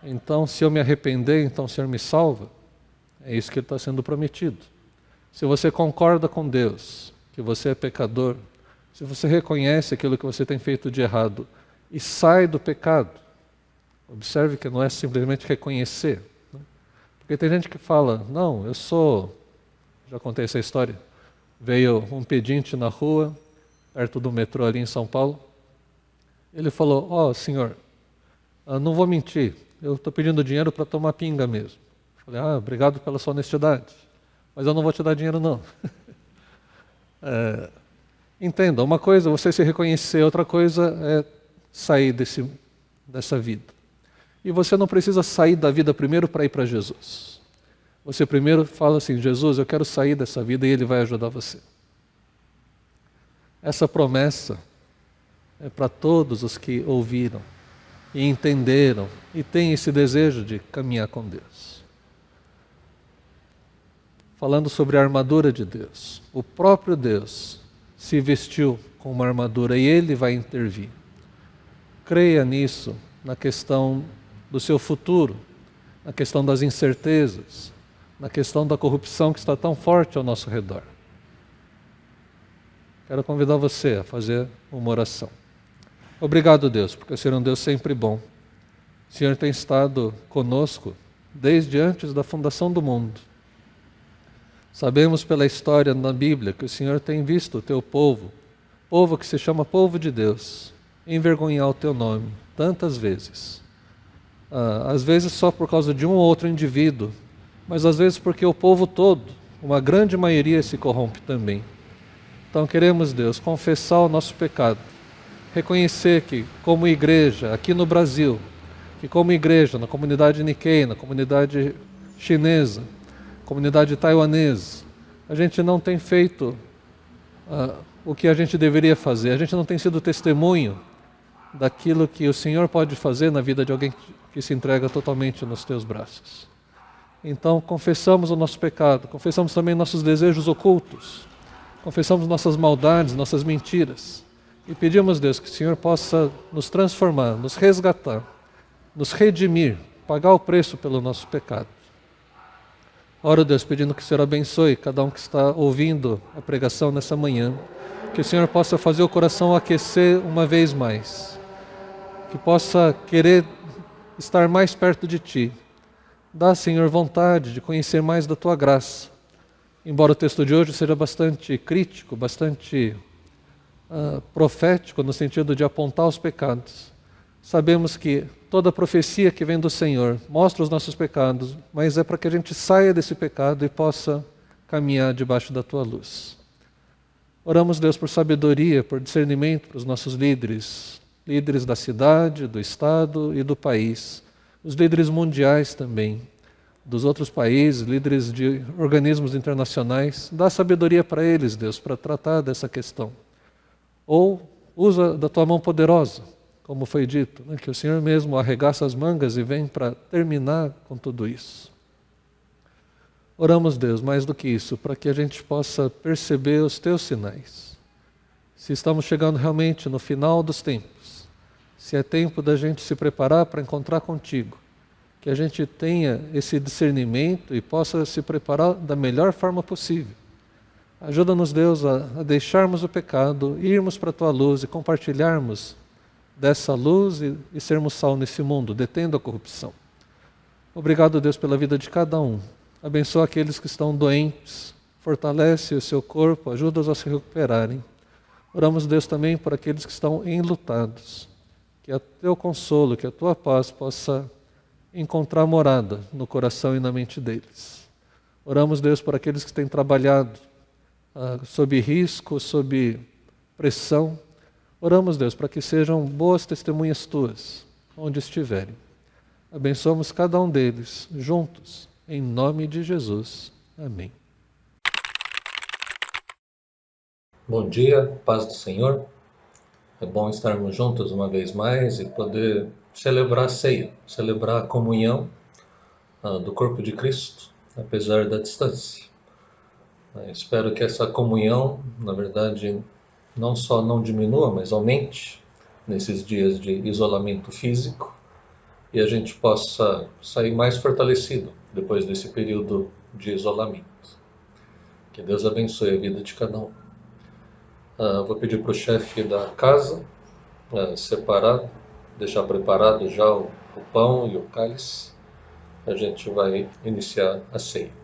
Então, se eu me arrepender, então o Senhor me salva. É isso que está sendo prometido. Se você concorda com Deus que você é pecador, se você reconhece aquilo que você tem feito de errado e sai do pecado, observe que não é simplesmente reconhecer, né? Porque tem gente que fala: não, eu sou... Já contei essa história. Veio um pedinte na rua, perto do metrô ali em São Paulo. Ele falou: ó, senhor, não vou mentir, eu estou pedindo dinheiro para tomar pinga mesmo. Eu falei: obrigado pela sua honestidade, mas eu não vou te dar dinheiro não. Entenda, uma coisa é você se reconhecer, outra coisa é sair dessa vida. E você não precisa sair da vida primeiro para ir para Jesus. Você primeiro fala assim: Jesus, eu quero sair dessa vida, e Ele vai ajudar você. Essa promessa é para todos os que ouviram e entenderam e têm esse desejo de caminhar com Deus. Falando sobre a armadura de Deus, o próprio Deus se vestiu com uma armadura e Ele vai intervir. Creia nisso na questão do seu futuro, na questão das incertezas, na questão da corrupção que está tão forte ao nosso redor. Quero convidar você a fazer uma oração. Obrigado, Deus, porque o Senhor é um Deus sempre bom. O Senhor tem estado conosco desde antes da fundação do mundo. Sabemos pela história na Bíblia que o Senhor tem visto o teu povo, povo que se chama povo de Deus, envergonhar o teu nome tantas vezes. Às vezes só por causa de um ou outro indivíduo, mas às vezes porque o povo todo, uma grande maioria, se corrompe também. Então queremos, Deus, confessar o nosso pecado, reconhecer que como igreja, aqui no Brasil, que como igreja, na comunidade Nikkei, na comunidade chinesa, comunidade taiwanesa, a gente não tem feito o que a gente deveria fazer, a gente não tem sido testemunho daquilo que o Senhor pode fazer na vida de alguém que se entrega totalmente nos teus braços. Então confessamos o nosso pecado, confessamos também nossos desejos ocultos, confessamos nossas maldades, nossas mentiras e pedimos, Deus, que o Senhor possa nos transformar, nos resgatar, nos redimir, pagar o preço pelo nosso pecado. Oro, Deus, pedindo que o Senhor abençoe cada um que está ouvindo a pregação nessa manhã, que o Senhor possa fazer o coração aquecer uma vez mais, que possa querer estar mais perto de Ti. Dá, Senhor, vontade de conhecer mais da Tua graça. Embora o texto de hoje seja bastante crítico, bastante profético, no sentido de apontar os pecados, sabemos que toda profecia que vem do Senhor mostra os nossos pecados, mas é para que a gente saia desse pecado e possa caminhar debaixo da Tua luz. Oramos, Deus, por sabedoria, por discernimento para os nossos líderes, líderes da cidade, do estado e do país, os líderes mundiais também, dos outros países, líderes de organismos internacionais. Dá sabedoria para eles, Deus, para tratar dessa questão. Ou usa da Tua mão poderosa, como foi dito, né, que o Senhor mesmo arregaça as mangas e vem para terminar com tudo isso. Oramos, Deus, mais do que isso, para que a gente possa perceber os Teus sinais. Se estamos chegando realmente no final dos tempos, se é tempo da gente se preparar para encontrar contigo, que a gente tenha esse discernimento e possa se preparar da melhor forma possível. Ajuda-nos, Deus, a deixarmos o pecado, irmos para a Tua luz e compartilharmos dessa luz e sermos sal nesse mundo, detendo a corrupção. Obrigado, Deus, pela vida de cada um. Abençoa aqueles que estão doentes, fortalece o seu corpo, ajuda-os a se recuperarem. Oramos, Deus, também por aqueles que estão enlutados, que o Teu consolo, que a Tua paz possa encontrar morada no coração e na mente deles. Oramos, Deus, por aqueles que têm trabalhado sob risco, sob pressão. Oramos, Deus, para que sejam boas testemunhas Tuas, onde estiverem. Abençoamos cada um deles, juntos, em nome de Jesus. Amém. Bom dia, paz do Senhor. É bom estarmos juntos uma vez mais e poder celebrar a ceia, celebrar a comunhão do corpo de Cristo, apesar da distância. Espero que essa comunhão, na verdade, não só não diminua, mas aumente nesses dias de isolamento físico e a gente possa sair mais fortalecido depois desse período de isolamento. Que Deus abençoe a vida de cada um. Vou pedir para o chefe da casa separar, deixar preparado já o pão e o cálice. A gente vai iniciar a ceia.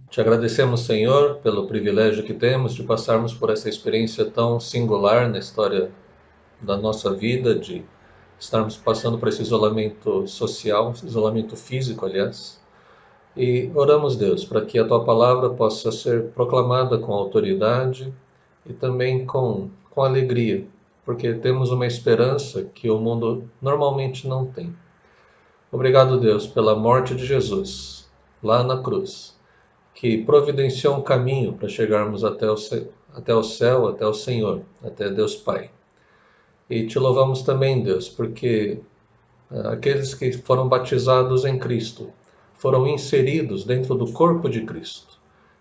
Te agradecemos, Senhor, pelo privilégio que temos de passarmos por essa experiência tão singular na história da nossa vida, de estarmos passando por esse isolamento social, isolamento físico, aliás. E oramos, Deus, para que a Tua palavra possa ser proclamada com autoridade e também com alegria, porque temos uma esperança que o mundo normalmente não tem. Obrigado, Deus, pela morte de Jesus, lá na cruz, que providenciou um caminho para chegarmos até o céu, até o Senhor, até Deus Pai. E te louvamos também, Deus, porque aqueles que foram batizados em Cristo foram inseridos dentro do corpo de Cristo.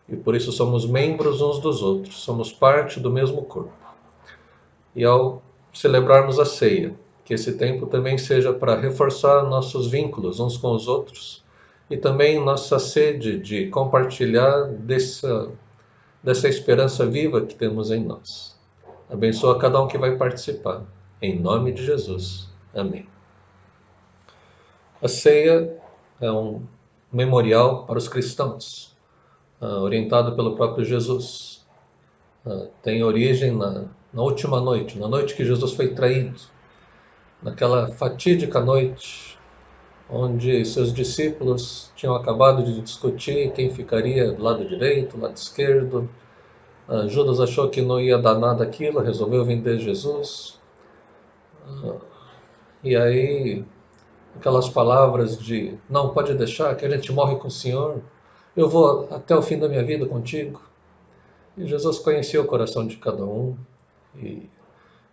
E por isso somos membros uns dos outros, somos parte do mesmo corpo. E ao celebrarmos a ceia, que esse tempo também seja para reforçar nossos vínculos uns com os outros, e também nossa sede de compartilhar dessa esperança viva que temos em nós. Abençoa cada um que vai participar. Em nome de Jesus. Amém. A ceia é um memorial para os cristãos, orientado pelo próprio Jesus. Tem origem na última noite, na noite que Jesus foi traído, naquela fatídica noite onde seus discípulos tinham acabado de discutir quem ficaria do lado direito, do lado esquerdo. Judas achou que não ia dar nada aquilo, resolveu vender Jesus. E aí, aquelas palavras de, não, pode deixar, que a gente morre com o Senhor, eu vou até o fim da minha vida contigo. E Jesus conhecia o coração de cada um,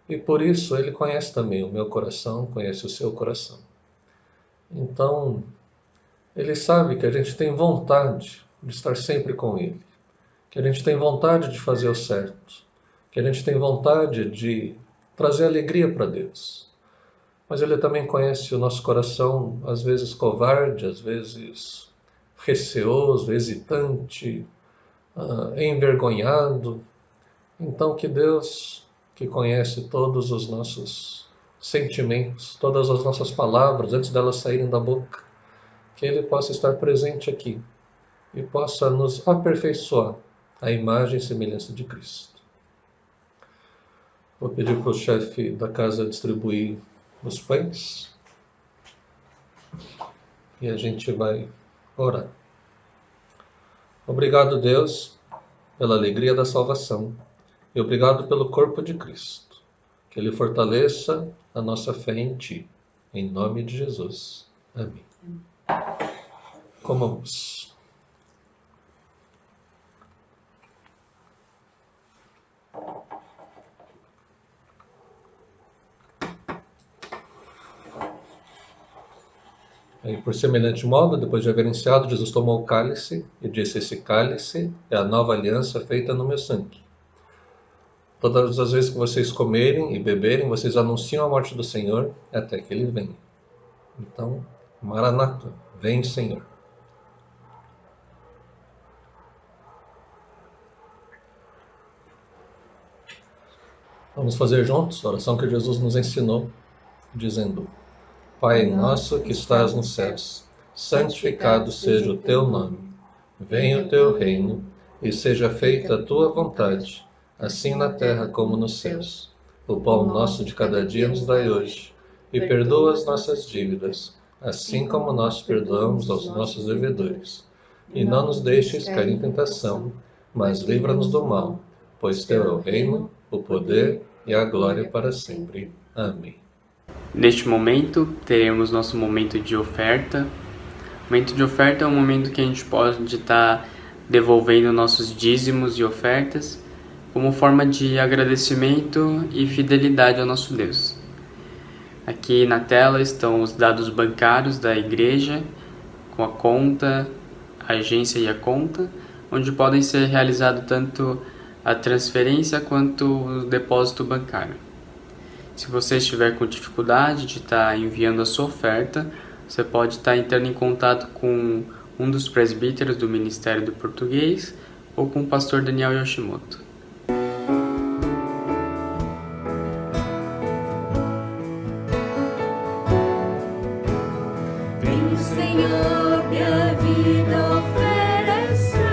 e por isso Ele conhece também o meu coração, conhece o seu coração. Então, Ele sabe que a gente tem vontade de estar sempre com Ele, que a gente tem vontade de fazer o certo, que a gente tem vontade de trazer alegria para Deus. Mas Ele também conhece o nosso coração, às vezes covarde, às vezes receoso, hesitante, envergonhado. Então que Deus, que conhece todos os nossos sentimentos, todas as nossas palavras, antes delas saírem da boca, que Ele possa estar presente aqui e possa nos aperfeiçoar à imagem e semelhança de Cristo. Vou pedir para o chefe da casa distribuir os pães e a gente vai orar. Obrigado, Deus, pela alegria da salvação e obrigado pelo corpo de Cristo. Que Ele fortaleça a nossa fé em Ti. Em nome de Jesus. Amém. Comamos. E por semelhante modo, depois de haver enseado, Jesus tomou o cálice e disse: esse cálice é a nova aliança feita no meu sangue. Todas as vezes que vocês comerem e beberem, vocês anunciam a morte do Senhor até que Ele venha. Então, Maranata, vem, Senhor. Vamos fazer juntos a oração que Jesus nos ensinou, dizendo: Pai nosso que estás nos céus, santificado seja o teu nome. Venha o teu reino e seja feita a tua vontade, assim na terra como nos céus. O pão nosso de cada dia nos dai hoje, e perdoa as nossas dívidas, assim como nós perdoamos aos nossos devedores. E não nos deixes cair em tentação, mas livra-nos do mal, pois teu é o reino, o poder e a glória para sempre. Amém. Neste momento, teremos nosso momento de oferta. O momento de oferta é um momento que a gente pode estar devolvendo nossos dízimos e ofertas como forma de agradecimento e fidelidade ao nosso Deus. Aqui na tela estão os dados bancários da igreja, com a conta, a agência e a conta, onde podem ser realizados tanto a transferência quanto o depósito bancário. Se você estiver com dificuldade de estar enviando a sua oferta, você pode estar entrando em contato com um dos presbíteros do Ministério do Português ou com o pastor Daniel Yoshimoto. Vem, Senhor, minha vida oferecer.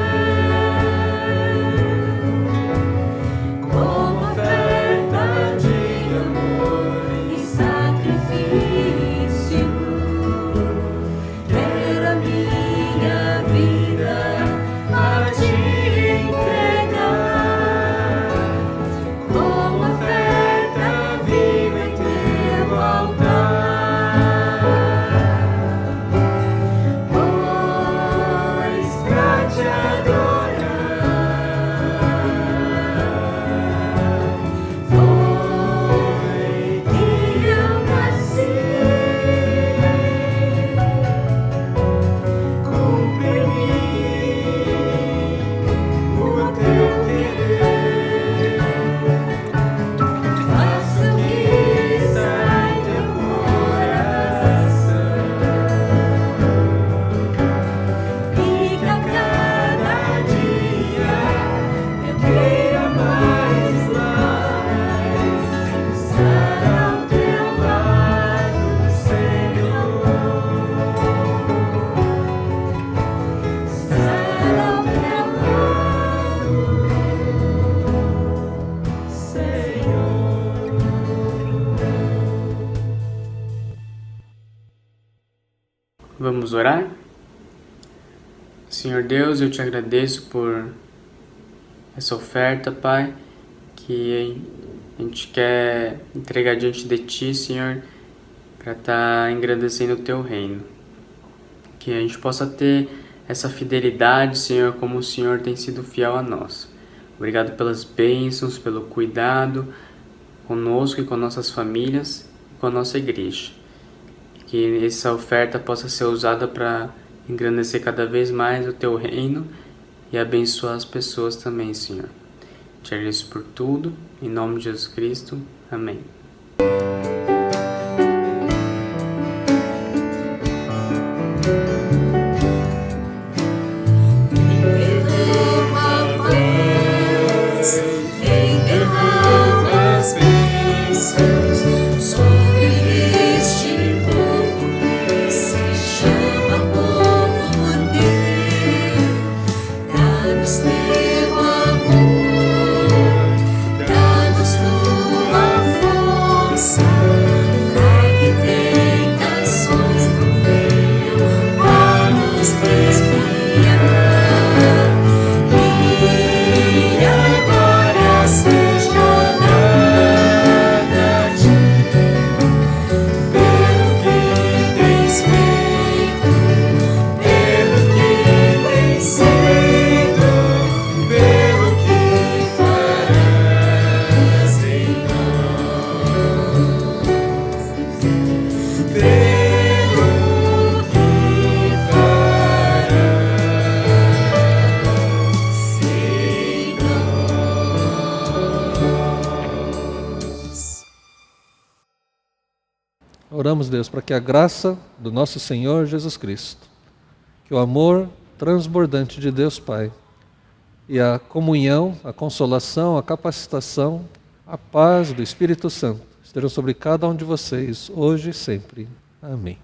Vamos orar? Senhor Deus, eu te agradeço por essa oferta, Pai, que a gente quer entregar diante de Ti, Senhor, para estar engrandecendo o Teu reino. Que a gente possa ter essa fidelidade, Senhor, como o Senhor tem sido fiel a nós. Obrigado pelas bênçãos, pelo cuidado conosco e com nossas famílias e com a nossa igreja. Que essa oferta possa ser usada para engrandecer cada vez mais o Teu reino e abençoar as pessoas também, Senhor. Te agradeço por tudo, em nome de Jesus Cristo. Amém. Oramos, Deus, para que a graça do nosso Senhor Jesus Cristo, que o amor transbordante de Deus Pai e a comunhão, a consolação, a capacitação, a paz do Espírito Santo estejam sobre cada um de vocês, hoje e sempre. Amém.